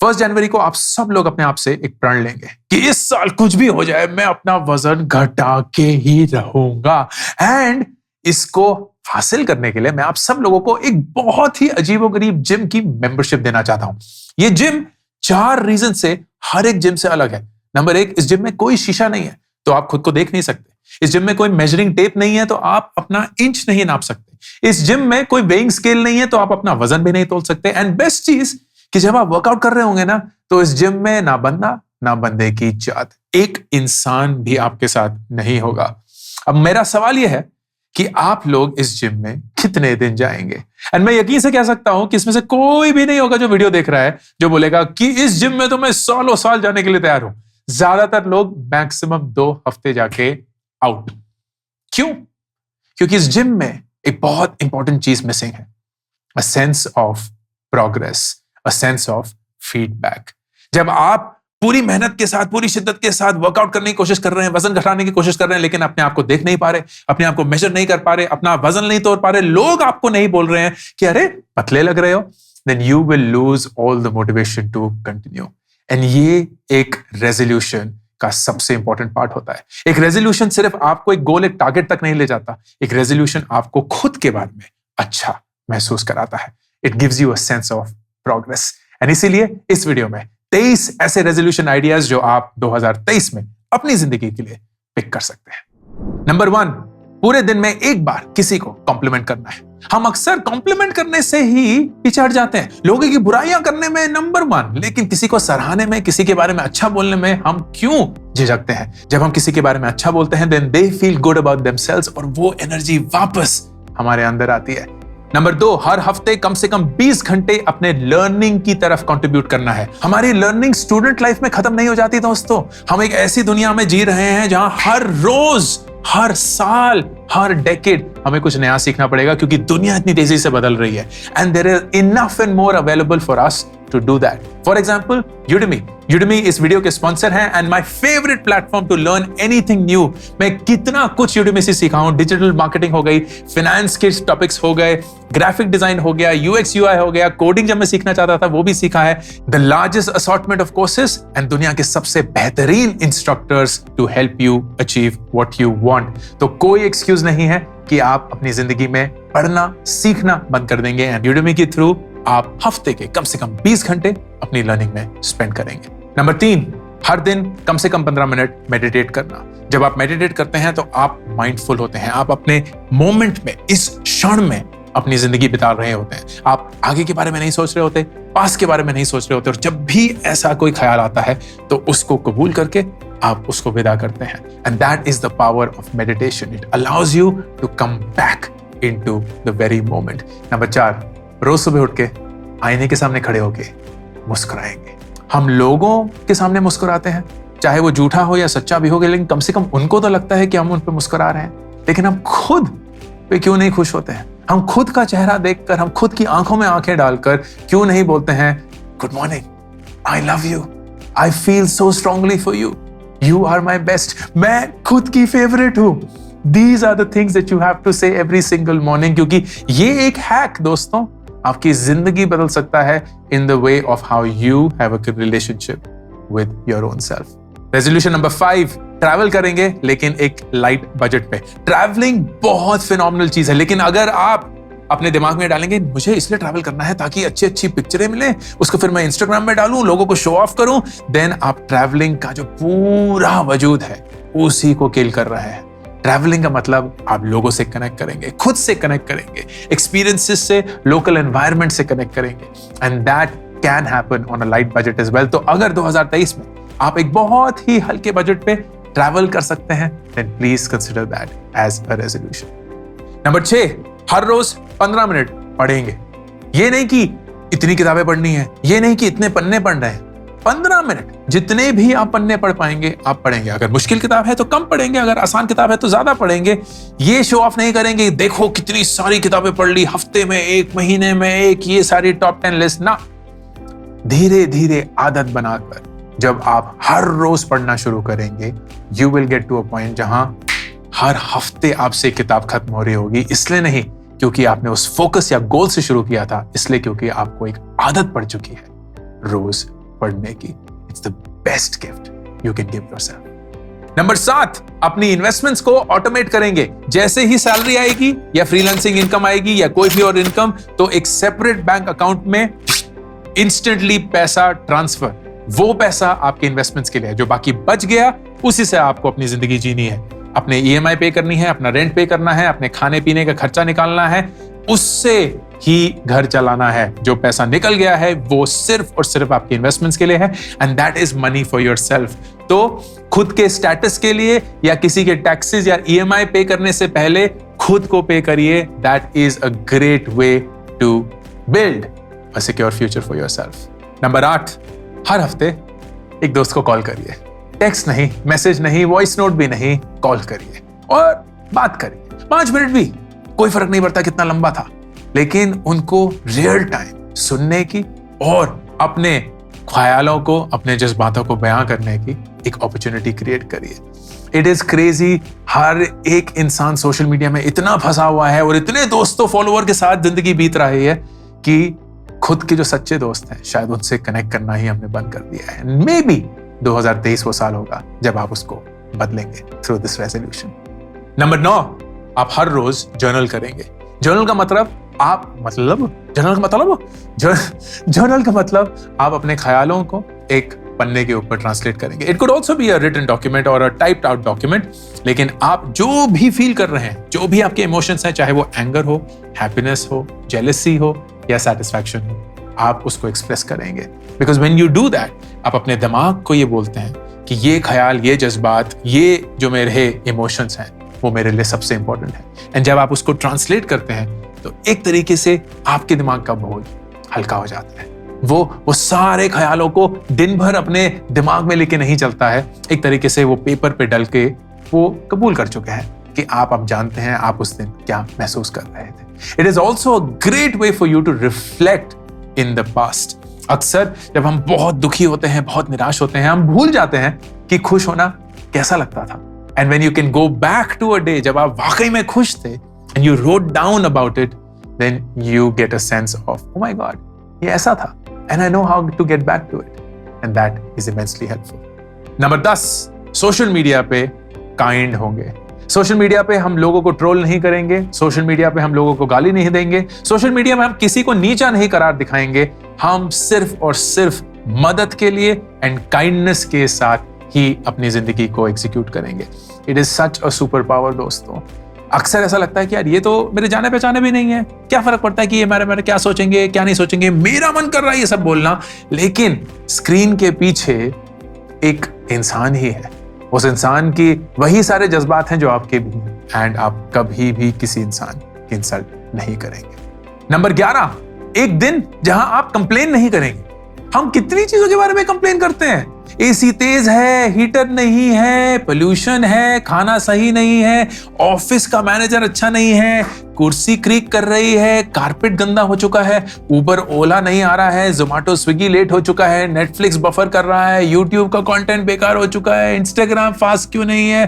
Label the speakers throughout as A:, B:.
A: 1 जनवरी को आप सब लोग अपने आप से एक प्रण लेंगे कि इस साल कुछ भी हो जाए मैं अपना वजन घटा के ही रहूंगा। एंड इसको हासिल करने के लिए मैं आप सब लोगों को एक बहुत ही अजीबोगरीब जिम की मेंबरशिप देना चाहता हूं। ये जिम 4 रीजन से हर एक जिम से अलग है। नंबर 1, इस जिम में कोई शीशा नहीं है तो आप खुद को देख नहीं सकते। इस जिम में कोई मेजरिंग टेप नहीं है तो आप अपना इंच नहीं नाप सकते। इस जिम में कोई वेइंग स्केल नहीं है तो आप अपना वजन भी नहीं तोल सकते। एंड बेस्ट चीज कि जब आप वर्कआउट कर रहे होंगे ना तो इस जिम में ना बंदा ना बंदे की जात, एक इंसान भी आपके साथ नहीं होगा। अब मेरा सवाल यह है कि आप लोग इस जिम में कितने दिन जाएंगे। एंड मैं यकीन से कह सकता हूं कि इसमें से कोई भी नहीं होगा जो वीडियो देख रहा है जो बोलेगा कि इस जिम में तो मैं सालों साल जाने के लिए तैयार हूं। ज्यादातर लोग मैक्सिमम 2 हफ्ते जाके आउट। क्यों? क्योंकि इस जिम में एक बहुत इंपॉर्टेंट चीज मिसिंग है, a sense of progress, a sense of feedback. जब आप पूरी मेहनत के साथ, पूरी शिद्दत के साथ वर्कआउट करने की कोशिश कर रहे हैं, वजन घटाने की कोशिश कर रहे हैं, लेकिन अपने आप को देख नहीं पा रहे, अपने आप को मेजर नहीं कर पा रहे, अपना वजन नहीं तोड़ पा रहे, लोग आपको नहीं बोल रहे हैं कि अरे पतले लग रहे हो, then you will lose all the motivation to continue. And ये एक रेजोल्यूशन का सबसे इंपॉर्टेंट पार्ट होता है। एक रेजोल्यूशन सिर्फ आपको एक गोल, एक टारगेट तक नहीं ले जाता। एक रेजोल्यूशन आपको खुद के बारे में अच्छा महसूस कराता है। It gives you a sense of progress. And इसीलिए इस वीडियो में 23 ऐसे रेजोल्यूशन आइडियाज जो आप 2023 में अपनी जिंदगी के लिए पिक कर सकते हैं। नंबर 1, पूरे दिन में एक बार किसी को कॉम्प्लीमेंट करना है। हम अक्सर कॉम्प्लीमेंट करने से ही पीछे हट जाते हैं, लोगों की बुराइयां करने में नंबर 1, लेकिन किसी को सराहने में, किसी के बारे में अच्छा बोलने में हम क्यों झिझकते हैं? जब हम किसी के बारे में अच्छा बोलते हैं then they feel good about themselves और वो एनर्जी वापस हमारे अंदर आती है। नंबर 2, हर हफ्ते कम से कम 20 घंटे अपने लर्निंग की तरफ कंट्रीब्यूट करना है। हमारी लर्निंग स्टूडेंट लाइफ में खत्म नहीं हो जाती दोस्तों। हम एक ऐसी दुनिया में जी रहे हैं जहां हर रोज, हर साल, हर डेकेड हमें कुछ नया सीखना पड़ेगा क्योंकि दुनिया इतनी तेजी से बदल रही है। And there is enough and more available for us to do that. For example Udemy इस वीडियो के स्पॉन्सर हैं and my favourite platform to learn anything new. मैं कितना कुछ Udemy से सीखा हूं। डिजिटल मार्केटिंग हो गई, फाइनेंस के टॉपिक्स हो गए, ग्राफिक डिजाइन हो गया, UX UI हो गया, कोडिंग जब मैं सीखना चाहता था वो भी सीखा है। The largest assortment of courses and दुनिया के सबसे बेहतरीन instructors to help you achieve what you want. तो कोई एक्सक्यूज नहीं है कि आप अपनी जिंदगी में पढ़ना, सीखना बंद कर देंगे। एंड Udemy के थ्रू आप हफ्ते के कम से कम 20 घंटे अपनी लर्निंग में स्पेंड करेंगे। नंबर 3, हर दिन कम से कम 15 मिनट मेडिटेट करना। जब आप मेडिटेट करते हैं तो आप माइंडफुल होते हैं, आप अपने मोमेंट में, इस क्षण में अपनी जिंदगी बिता रहे होते हैं। आप आगे के बारे में नहीं सोच रहे होते, पास के बारे में नहीं सोच रहे होते। और जब भी ऐसा कोई ख्याल आता है तो उसको कबूल करके आप उसको विदा करते हैं। And that is the power of meditation. It allows you to come back into the very moment. Number 4, रोज सुबह उठ के आईने के सामने खड़े होके मुस्कुराएंगे। हम लोगों के सामने मुस्कुराते हैं, चाहे वो झूठा हो या सच्चा भी हो, लेकिन कम से कम उनको तो लगता है कि हम उन पे मुस्कुरा रहे हैं। लेकिन हम खुद पे क्यों नहीं खुश होते हैं? हम खुद का चेहरा देखकर, हम खुद की आंखों में आंखें डालकर क्यों नहीं बोलते हैं good morning, I love you, I feel so strongly for you, you are my best, मैं खुद की फेवरेट हूं। These are the things that you have to say every single morning, क्योंकि ये एक हैक दोस्तों आपकी जिंदगी बदल सकता है in the way of how you have a good relationship with your own self. Resolution number 5, travel करेंगे लेकिन एक लाइट बजट पे। ट्रैवलिंग बहुत फिनोमिनल चीज है, लेकिन अगर आप अपने दिमाग में डालेंगे मुझे इसलिए ट्रैवल करना है ताकि अच्छी अच्छी पिक्चरें मिले, उसको फिर मैं इंस्टाग्राम में डालूं, लोगों को शो ऑफ करूं, देन आप ट्रैवलिंग का जो पूरा वजूद है उसी को किल कर रहे हैं। ट्रैवलिंग का मतलब आप लोगों से कनेक्ट करेंगे, खुद से कनेक्ट करेंगे, एक्सपीरियंसेस से, लोकल एनवायरनमेंट से कनेक्ट करेंगे, and that can happen on a light budget as well. तो अगर 2023 में आप एक बहुत ही हल्के बजट पे ट्रैवल कर सकते हैं then please consider that as a resolution. Number 6, हर रोज 15 मिनट पढ़ेंगे। ये नहीं कि इतनी किताबें पढ़नी है, ये नहीं कि इतने पन्ने पढ़ रहे हैं, 15 मिनट जितने भी आप पन्ने पढ़ पाएंगे आप पढ़ेंगे। अगर मुश्किल किताब है तो कम पढ़ेंगे, अगर आसान किताब है तो ज्यादा पढ़ेंगे। ये शो ऑफ नहीं करेंगे देखो कितनी सारी किताबें पढ़ ली, हफ्ते में एक, महीने में एक, ये सारी टॉप 10 लिस्ट ना। धीरे धीरे आदत बनाकर जब आप हर रोज पढ़ना शुरू करेंगे you will get to a point जहां हर हफ्ते आपसे किताब खत्म हो रही होगी। इसलिए नहीं क्योंकि आपने उस फोकस या गोल से शुरू किया था, इसलिए क्योंकि आपको एक आदत पड़ चुकी है रोज पढ़ने की। It's the best gift you can give yourself. Number 7, अपनी इन्वेस्टमेंट्स को ऑटोमेट करेंगे। जैसे ही सैलरी आएगी या फ्रीलांसिंग इनकम आएगी या कोई भी और इनकम, तो एक सेपरेट बैंक अकाउंट में इंस्टेंटली पैसा ट्रांसफर, वो पैसा आपके इन्वेस्टमेंट्स के लिए है। जो बाकी बच गया उसी से आपको अपनी जिंदगी जीनी है। अपने ईएमआई पे करनी है, अपना रेंट पे करना है, अपने खाने पीने का खर्चा निकालना है, उससे ही घर चलाना है। जो पैसा निकल गया है वो सिर्फ और सिर्फ आपके इन्वेस्टमेंट्स के लिए है, and that is money for yourself. तो खुद के स्टेटस के लिए या किसी के टैक्सेस या ईएमआई पे करने से पहले खुद को पे करिए। That is a great way to build a secure future for yourself. Number 8, हर हफ्ते एक दोस्त को कॉल करिए। टेक्स्ट नहीं, मैसेज नहीं, वॉइस नोट भी नहीं, कॉल करिए और बात करिए। 5 मिनट भी, कोई फर्क नहीं पड़ता कितना लंबा था, लेकिन उनको रियल टाइम सुनने की और अपने ख्यालों को, अपने जज्बातों को बयां करने की एक अपॉर्चुनिटी क्रिएट करिए। इट इज क्रेजी, हर एक इंसान सोशल मीडिया में इतना फंसा हुआ है और इतने दोस्तों फॉलोअर के साथ जिंदगी बीत रही है कि खुद के जो सच्चे दोस्त हैं शायद उनसे कनेक्ट करना ही हमने बंद कर दिया है। मे बी 2023 वो साल होगा जब आप उसको बदलेंगे थ्रू दिस रेजोल्यूशन। नंबर 9, आप हर रोज जर्नल करेंगे। जर्नल का मतलब आप अपने ख्यालों को एक पन्ने के ऊपर ट्रांसलेट करेंगे। It could also be a written document और अ टाइप्ड आउट डॉक्यूमेंट, लेकिन आप जो भी फील कर रहे हैं, जो भी आपके इमोशंस हैं, चाहे वो एंगर हो, हैप्पीनेस हो, जेलसी हो या सेटिस्फैक्शन हो, आप उसको एक्सप्रेस करेंगे। Because when you do that, आप अपने दिमाग को ये बोलते हैं कि ये ख्याल, ये जज्बात, ये जो मेरे इमोशंस हैं वो मेरे लिए सबसे इंपॉर्टेंट है। एंड जब आप उसको ट्रांसलेट करते हैं तो एक तरीके से आपके दिमाग का बोझ हल्का हो जाता है। वो सारे ख्यालों को दिन भर अपने दिमाग में लेके नहीं चलता है, एक तरीके से वो पेपर पे डल के वो कबूल कर चुके हैं कि आप अब जानते हैं आप उस दिन क्या महसूस कर रहे थे। It is also a great way for you to reflect in the past. अक्सर जब हम बहुत दुखी होते हैं, बहुत निराश होते हैं, हम भूल जाते हैं कि खुश होना कैसा लगता था। And when you can go back to a day जब आप वाकई में खुश थे and you wrote down about it, then you get a sense of, oh my God, ये ऐसा था, and I know how to get back to it, and that is immensely helpful. Number 10, social media पे kind होंगे। Social media पे हम लोगों को troll नहीं करेंगे, सोशल मीडिया पे हम लोगों को गाली नहीं देंगे, सोशल मीडिया में हम किसी को नीचा नहीं करार दिखाएंगे। हम सिर्फ और सिर्फ मदद के लिए एंड काइंडनेस के साथ ही अपनी जिंदगी को एग्जीक्यूट करेंगे। It is such a super power दोस्तों। अक्सर ऐसा लगता है कि यार ये तो मेरे जाने पहचाने भी नहीं है, क्या फर्क पड़ता है कि ये मेरे क्या सोचेंगे क्या नहीं सोचेंगे, मेरा मन कर रहा है ये सब बोलना। लेकिन स्क्रीन के पीछे एक इंसान ही है, उस इंसान की वही सारे जज्बात हैं जो आपके भी हैं, एंड आप कभी भी किसी इंसान की इंसल्ट नहीं करेंगे। नंबर 11, एक दिन जहां आप कंप्लेन नहीं करेंगे। हम कितनी चीजों के बारे में कंप्लेन करते हैं, एसी तेज है, हीटर नहीं है, पोल्यूशन है, खाना सही नहीं है, ऑफिस का मैनेजर अच्छा नहीं है, कुर्सी क्रीक कर रही है, कारपेट गंदा हो चुका है, उबर ओला नहीं आ रहा है, जोमेटो स्विगी लेट हो चुका है, नेटफ्लिक्स बफर कर रहा है, यूट्यूब का कंटेंट बेकार हो चुका है, इंस्टाग्राम फास्ट क्यों नहीं है।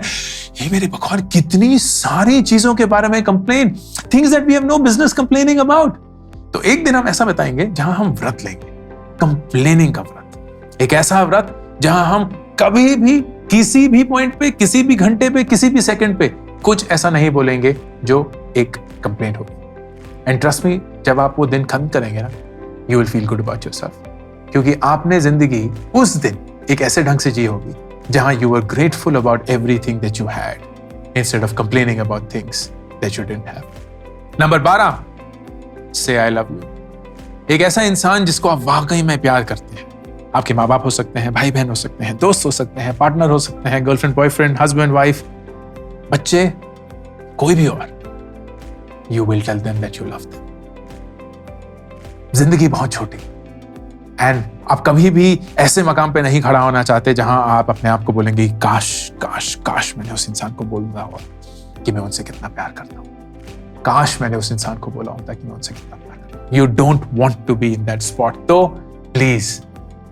A: ये मेरे भगवान कितनी सारी चीजों के बारे में complain, things that we have no business complaining about. तो एक दिन हम ऐसा बताएंगे जहां हम व्रत लेंगे, कंप्लेनिंग का व्रत, एक ऐसा व्रत जहां हम कभी भी किसी भी पॉइंट पे, किसी भी घंटे पे, किसी भी सेकंड पे कुछ ऐसा नहीं बोलेंगे जो एक कंप्लेंट होगी। एंड ट्रस्ट मी, जब आप वो दिन खत्म करेंगे ना, you will feel good about yourself, क्योंकि आपने जिंदगी उस दिन एक ऐसे ढंग से जी होगी जहां you are grateful about everything that you had instead of complaining about things that you didn't have. Number 12, से आई लव यू। एक ऐसा इंसान जिसको आप वाकई में प्यार करते हैं। आपके माँ बाप हो सकते हैं, भाई बहन हो सकते हैं, दोस्त हो सकते हैं, पार्टनर हो सकते हैं, गर्लफ्रेंड बॉयफ्रेंड, हस्बैंड वाइफ, बच्चे, कोई भी और। You will tell them that you love them. जिंदगी बहुत छोटी, एंड आप कभी भी ऐसे मकाम पे नहीं खड़ा होना चाहते जहां आप अपने आप को बोलेंगे काश काश काश मैंने उस इंसान को बोला होता कि मैं उनसे कितना प्यार करता हूं, काश मैंने उस इंसान को बोला होता कि मैं उनसे कितना प्यार करता हूं। You don't want to be in that spot. तो प्लीज,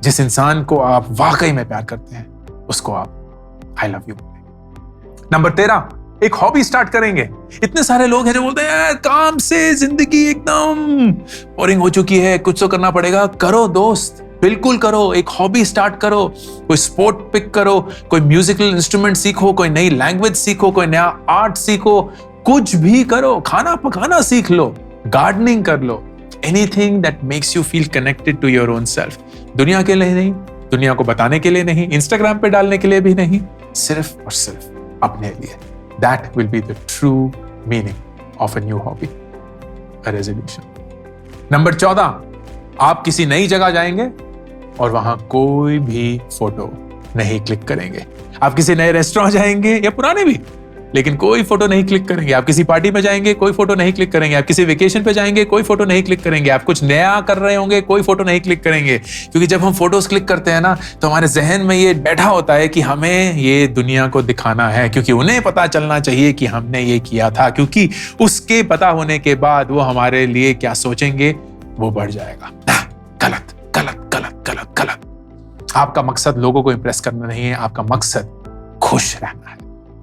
A: जिस इंसान को आप वाकई में प्यार करते हैं उसको आप आई लव यू बोलेंगे। नंबर 13, एक हॉबी स्टार्ट करेंगे। इतने सारे लोग हैं जो बोलते हैं काम से जिंदगी एकदम बोरिंग हो चुकी है, कुछ तो करना पड़ेगा। करो दोस्त, बिल्कुल करो, एक हॉबी स्टार्ट करो, कोई स्पोर्ट पिक करो, कोई म्यूजिकल इंस्ट्रूमेंट सीखो, कोई नई लैंग्वेज सीखो, कोई नया आर्ट सीखो, कुछ भी करो, खाना पकाना सीख लो, गार्डनिंग कर लो, anything that makes you feel connected to your own self. दुनिया के लिए नहीं, दुनिया को बताने के लिए नहीं, इंस्टाग्राम पे डालने के लिए भी नहीं, सिर्फ और सिर्फ अपने लिए। That will be the true meaning of a new hobby, a resolution. Number 14, आप किसी नई जगह जाएंगे और वहां कोई भी फोटो नहीं क्लिक करेंगे। आप किसी नए रेस्टोरेंट जाएंगे या पुराने भी, लेकिन कोई फोटो नहीं क्लिक करेंगे। आप किसी पार्टी में जाएंगे, कोई फोटो नहीं क्लिक करेंगे। आप किसी वेकेशन पे जाएंगे, कोई फोटो नहीं क्लिक करेंगे। आप कुछ नया कर रहे होंगे, कोई फोटो नहीं क्लिक करेंगे। क्योंकि जब हम फोटोज क्लिक करते हैं ना, तो हमारे जहन में ये बैठा होता है कि हमें ये दुनिया को दिखाना है, क्योंकि उन्हें पता चलना चाहिए कि हमने ये किया था, क्योंकि उसके पता होने के बाद वो हमारे लिए क्या सोचेंगे वो बढ़ जाएगा। गलत गलत गलत गलत गलत। आपका मकसद लोगों को इंप्रेस करना नहीं है, आपका मकसद खुश रहना है।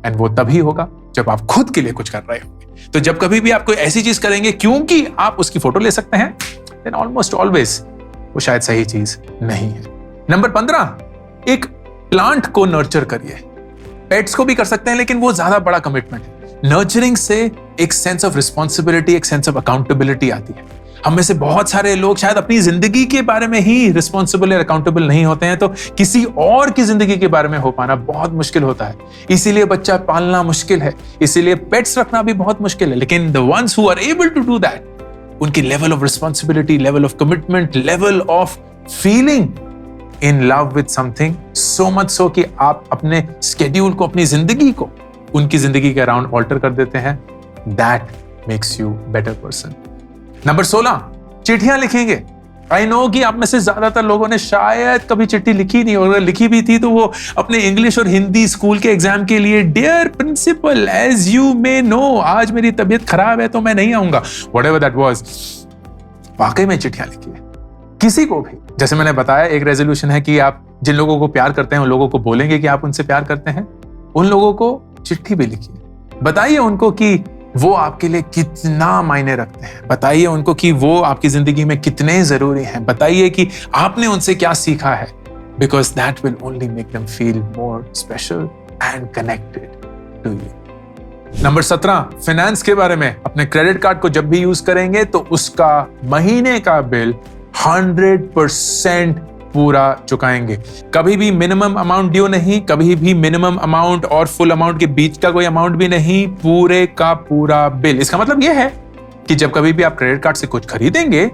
A: एंड वो तभी होगा जब आप खुद के लिए कुछ कर रहे होंगे। तो जब कभी भी आप कोई ऐसी चीज करेंगे क्योंकि आप उसकी फोटो ले सकते हैं, देन ऑलमोस्ट ऑलवेज वो शायद सही चीज नहीं है। नंबर 15, एक प्लांट को नर्चर करिए। पेट्स को भी कर सकते हैं, लेकिन वो ज्यादा बड़ा कमिटमेंट है। नर्चरिंग से एक सेंस ऑफ रिस्पॉन्सिबिलिटी, एक सेंस ऑफ अकाउंटेबिलिटी आती है। हम में से बहुत सारे लोग शायद अपनी जिंदगी के बारे में ही रिस्पॉन्सिबल या अकाउंटेबल नहीं होते हैं, तो किसी और की जिंदगी के बारे में हो पाना बहुत मुश्किल होता है। इसीलिए बच्चा पालना मुश्किल है, इसीलिए पेट्स रखना भी बहुत मुश्किल है। लेकिन the ones who are able to do that, उनकी level of responsibility, level of commitment, level of feeling in love with something, so much so कि आप अपने स्केड्यूल को, अपनी जिंदगी को उनकी जिंदगी के अराउंड ऑल्टर कर देते हैं। That makes you better person. Number 16, चिट्ठियां लिखेंगे। आई नो कि आप में से ज्यादातर लोगों ने शायद कभी चिट्ठी लिखी नहीं, और अगर लिखी भी थी तो वो अपने इंग्लिश और हिंदी स्कूल के एग्जाम के लिए, dear principal as you may know, आज मेरी तबीयत खराब है तो मैं नहीं आऊंगा, व्हाटएवर दैट वाज। वाकई में चिट्ठियां लिखिए किसी को भी। जैसे मैंने बताया, एक रेजोल्यूशन है कि आप जिन लोगों को प्यार करते हैं उन लोगों को बोलेंगे कि आप उनसे प्यार करते हैं। उन लोगों को चिट्ठी भी लिखिए, बताइए उनको कि वो आपके लिए कितना मायने रखते हैं, बताइए उनको कि वो आपकी जिंदगी में कितने जरूरी हैं, बताइए कि आपने उनसे क्या सीखा है, because that will only make them feel more special and connected to you. Number 17, finance के बारे में। अपने क्रेडिट कार्ड को जब भी यूज करेंगे तो उसका महीने का बिल 100% पूरा चुकाएंगे। कभी भी मिनिमम अमाउंट ड्यू नहीं, कभी भी मिनिमम अमाउंट और फुल अमाउंट के बीच का कोई अमाउंट भी नहीं, पूरे का पूरा बिल। इसका मतलब यह है कि जब कभी भी आप क्रेडिट कार्ड से कुछ खरीदेंगे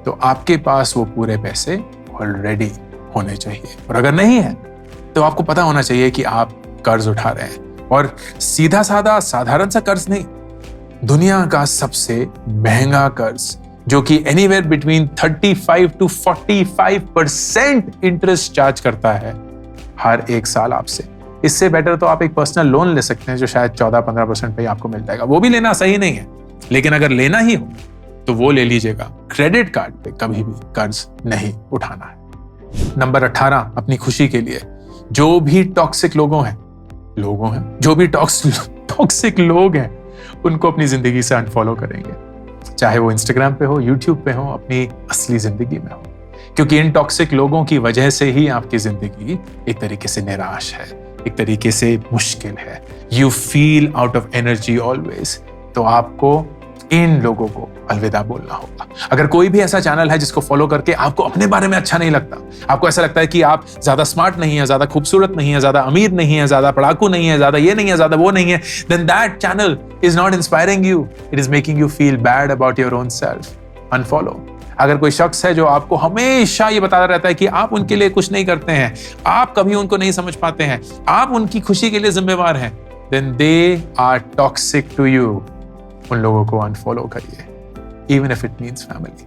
A: तो आपके पास वो पूरे पैसे ऑलरेडी होने चाहिए, और अगर नहीं है तो आपको पता होना चाहिए कि आप कर्ज उठा रहे हैं, और सीधा साधा साधारण सा कर्ज नहीं, दुनिया का सबसे महंगा कर्ज, जो कि anywhere between 35 to 45% interest charge करता है हर एक साल आपसे। इससे बेटर तो आप एक पर्सनल लोन ले सकते हैं जो शायद 14-15% पे आपको मिल जाएगा। वो भी लेना सही नहीं है, लेकिन अगर लेना ही हो तो वो ले लीजिएगा। क्रेडिट कार्ड पे कभी भी कर्ज नहीं उठाना है। नंबर 18, अपनी खुशी के लिए जो भी टॉक्सिक जो भी टॉक्सिक लोग हैं उनको अपनी जिंदगी से अनफॉलो करेंगे, चाहे वो इंस्टाग्राम पे हो, यूट्यूब पे हो, अपनी असली जिंदगी में हो, क्योंकि इन टॉक्सिक लोगों की वजह से ही आपकी जिंदगी एक तरीके से निराश है, एक तरीके से मुश्किल है। You feel out of energy always. तो आपको इन लोगों को अलविदा बोलना होगा। अगर कोई भी ऐसा चैनल है जिसको फॉलो करके आपको अपने बारे में अच्छा नहीं लगता, आपको ऐसा लगता है कि आप ज्यादा स्मार्ट नहीं है, ज्यादा खूबसूरत नहीं है, ज्यादा अमीर नहीं है, ज्यादा पढ़ाकू नहीं है, ज्यादा ये नहीं है, ज्यादा वो नहीं है, then that channel is not inspiring you, it is making you feel bad about your own self. Unfollow. अगर कोई शख्स है जो आपको हमेशा ये बताता रहता है कि आप उनके लिए कुछ नहीं करते हैं, आप कभी उनको नहीं समझ पाते हैं, आप उनकी खुशी के लिए जिम्मेवार हैं, then they are toxic to you. उन लोगों को अनफॉलो करिए, even if it means family.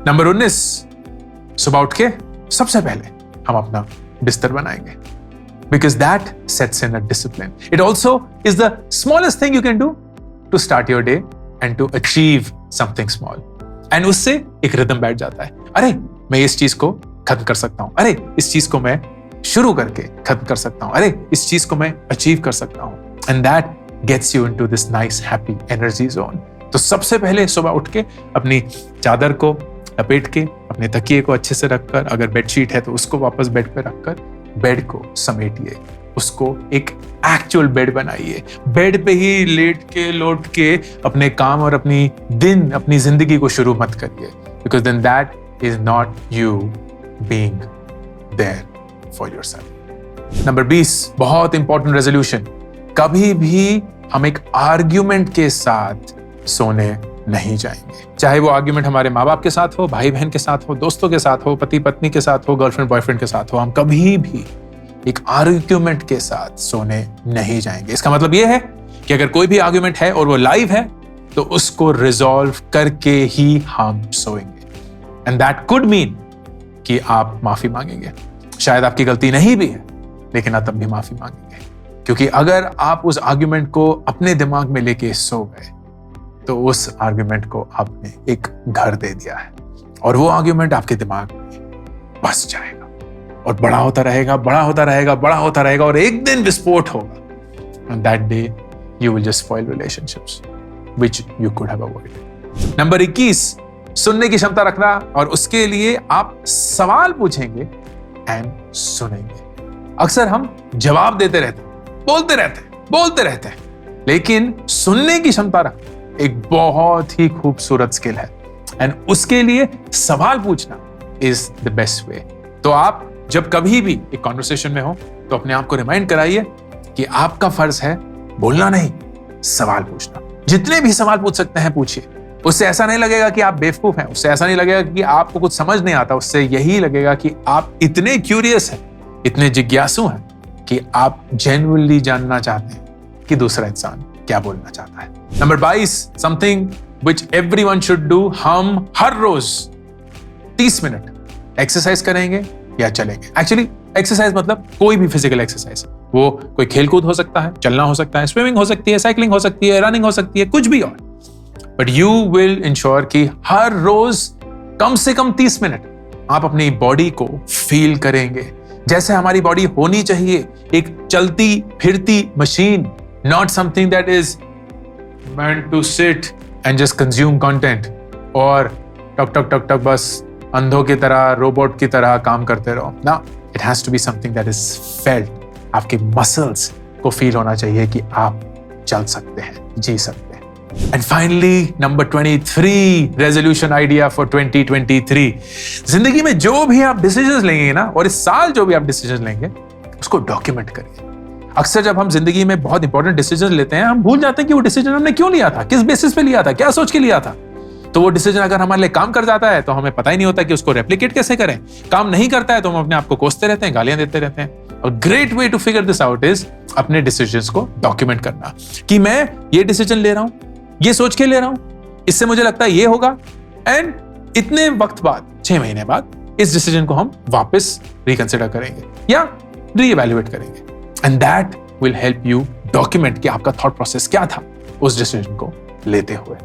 A: Number 19, सुबह उठ के सबसे पहले हम अपना बिस्तर बनाएंगे, because that sets in a discipline. It also is the smallest thing you can do to start your day and to achieve something small. And उससे एक रिदम बैठ जाता है। अरे मैं इस चीज को खत्म कर सकता हूं, अरे इस चीज को मैं शुरू करके खत्म कर सकता हूं, अरे इस चीज को मैं अचीव कर सकता हूं। And that gets you into this nice happy energy zone. तो सबसे पहले सुबह उठ के अपनी चादर को, लपेट के अपने तकिए को अच्छे से रखकर, अगर बेडशीट है तो उसको वापस बेड पे रखकर बेड को समेटिए, उसको एक एक्चुअल बेड बनाइए। बेड पे ही लेट के लौट के अपने काम और अपनी जिंदगी को शुरू मत करिए, because then that is not you being there for yourself. Number 20, बहुत इंपॉर्टेंट रेजोल्यूशन, कभी भी हम एक आर्ग्यूमेंट के साथ सोने नहीं जाएंगे। चाहे वो आर्ग्यूमेंट हमारे माँ बाप के साथ हो, भाई बहन के साथ हो, दोस्तों के साथ हो, पति पत्नी के साथ हो, गर्लफ्रेंड बॉयफ्रेंड के साथ हो, हम कभी भी एक आर्ग्यूमेंट के साथ सोने नहीं जाएंगे। इसका मतलब ये है कि अगर कोई भी आर्ग्यूमेंट है और वो लाइव है तो उसको रिजॉल्व करके ही हम सोएंगे। एंड दैट कुड मीन कि आप माफी मांगेंगे। शायद आपकी गलती नहीं भी है, लेकिन आप तब भी माफी मांगेंगे, क्योंकि अगर आप उस आर्ग्यूमेंट को अपने दिमाग में लेके सो गए तो उस आर्ग्यूमेंट को आपने एक घर दे दिया है और वो आर्ग्यूमेंट आपके दिमाग में बस जाएगा और बड़ा होता रहेगा, बड़ा होता रहेगा, बड़ा होता रहेगा और एक दिन विस्फोट होगा। And that day you will just spoil relationships which you could have avoided. Number 21, सुनने की क्षमता रखना, और उसके लिए आप सवाल पूछेंगे एंड सुनेंगे। अक्सर हम जवाब देते रहते, बोलते रहते हैं, लेकिन सुनने की क्षमता रखना एक बहुत ही खूबसूरत स्किल है एंड उसके लिए सवाल पूछना इज द बेस्ट वे। तो आप जब कभी भी एक कॉन्वर्सेशन में हो तो अपने आप को रिमाइंड कराइए कि आपका फर्ज है बोलना नहीं, सवाल पूछना। जितने भी सवाल पूछ सकते हैं पूछिए। उससे ऐसा नहीं लगेगा कि आप बेवकूफ हैं, उससे ऐसा नहीं लगेगा कि आपको कुछ समझ नहीं आता, उससे यही लगेगा कि आप इतने क्यूरियस हैं, इतने जिज्ञासु हैं कि आप जेन्युइनली जानना चाहते हैं कि दूसरा इंसान क्या बोलना चाहता है। Number 22, something which everyone should do, हम हर रोज 30 मिनट एक्सरसाइज करेंगे या चलेंगे। एक्चुअली एक्सरसाइज मतलब कोई भी फिजिकल एक्सरसाइज, वो कोई खेलकूद हो सकता है, चलना हो सकता है, स्विमिंग हो सकती है, साइकिलिंग हो सकती है, रनिंग हो सकती है, कुछ भी और। बट यू विल इंश्योर कि हर रोज कम से कम 30 मिनट आप अपनी बॉडी को फील करेंगे जैसे हमारी बॉडी होनी चाहिए, एक चलती फिरती machine, not something that is meant to sit and just consume content और टक टक टक टक बस अंधों की तरह, रोबोट की तरह काम करते रहो ना। It has to be something that is felt. आपके मसल्स को फील होना चाहिए कि आप चल सकते हैं, जी सकते हैं। And finally number 23, resolution idea for 2023। जिंदगी में जो भी आप डिसीजंस लेंगे ना, और इस साल जो भी आप डिसीजंस लेंगे, उसको डॉक्यूमेंट करिए। अक्सर जब हम जिंदगी में बहुत इंपॉर्टेंट डिसीजन लेते हैं, हम भूल जाते हैं कि वो डिसीजन हमने क्यों लिया था, किस बेसिस पे लिया था, क्या सोच के लिया था। तो वो डिसीजन अगर हमारे लिए काम कर जाता है तो हमें पता ही नहीं होता कि उसको रेप्लिकेट कैसे करें। काम नहीं करता है तो हम अपने आप को कोसते रहते हैं, गालियां देते रहते हैं। और great way to figure this out is अपने डिसीजंस को डॉक्यूमेंट करना कि मैं ये डिसीजन ले रहा हूं, ये सोच के ले रहा हूं, इससे मुझे लगता है ये होगा, एंड इतने वक्त बाद, 6 महीने बाद इस डिसीजन को हम वापस रिकंसिडर करेंगे या रीइवैल्यूएट करेंगे। And that will help you document कि आपका थॉट प्रोसेस क्या था उस डिसीजन को लेते हुए।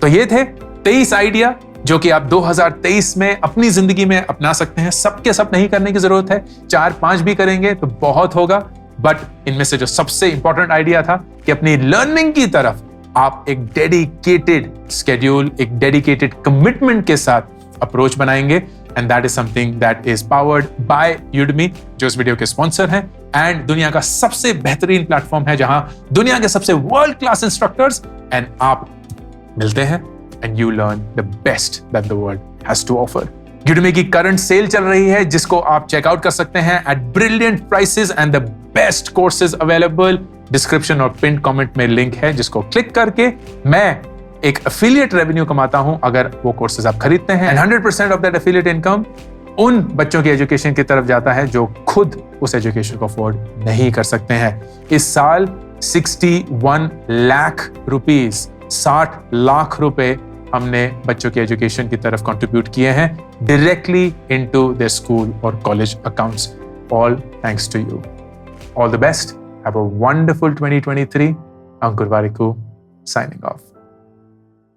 A: तो ये थे 23 आइडिया जो कि आप 2023 में अपनी जिंदगी में अपना सकते हैं। सबके सब नहीं करने की जरूरत है, 4-5 भी करेंगे तो बहुत होगा। बट इनमें से जो सबसे इंपॉर्टेंट आइडिया था कि अपनी लर्निंग की तरफ आप एक डेडिकेटेड स्केड्यूल, एक डेडिकेटेड कमिटमेंट के साथ अप्रोच बनाएंगे। And that is something that is powered by Udemy, जो इस वीडियो के स्पॉन्सर हैं एंड दुनिया का सबसे बेहतरीन प्लेटफॉर्म है जहां दुनिया के सबसे वर्ल्ड क्लास इंस्ट्रक्टर्स एंड आप मिलते हैं and you learn the best that the world has to offer. Udemy की करंट सेल चल रही है जिसको आप चेकआउट कर सकते हैं at brilliant prices and the best courses available. Description और पिन कमेंट में लिंक है जिसको क्लिक करके मैं एक एफिलिएट रेवेन्यू कमाता हूं अगर वो कोर्सेज आप खरीदते हैं। And 100% of that affiliate income उन बच्चों की एजुकेशन की तरफ जाता है जो खुद उस एजुकेशन को अफोर्ड नहीं कर सकते हैं। इस साल 61 लाख रुपीस, 60 लाख रुपए हमने बच्चों की एजुकेशन की तरफ कंट्रीब्यूट किए हैं डायरेक्टली इनटू देयर स्कूल और college accounts. All thanks to you. All the best. Have a wonderful 2023। Ankur Warikoo signing off.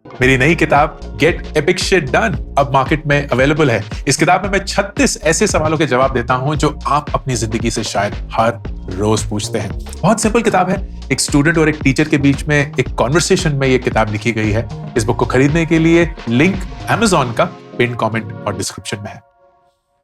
A: मेरी नई किताब गेट एपिक शिट डन अब मार्केट में अवेलेबल है। इस किताब में मैं 36 ऐसे सवालों के जवाब देता हूं जो आप अपनी जिंदगी से शायद हर रोज पूछते हैं। बहुत सिंपल किताब है, एक स्टूडेंट और एक टीचर के बीच में एक कॉन्वर्सेशन में ये किताब लिखी गई है। इस बुक को खरीदने के लिए लिंक Amazon का पिन कमेंट और डिस्क्रिप्शन में है।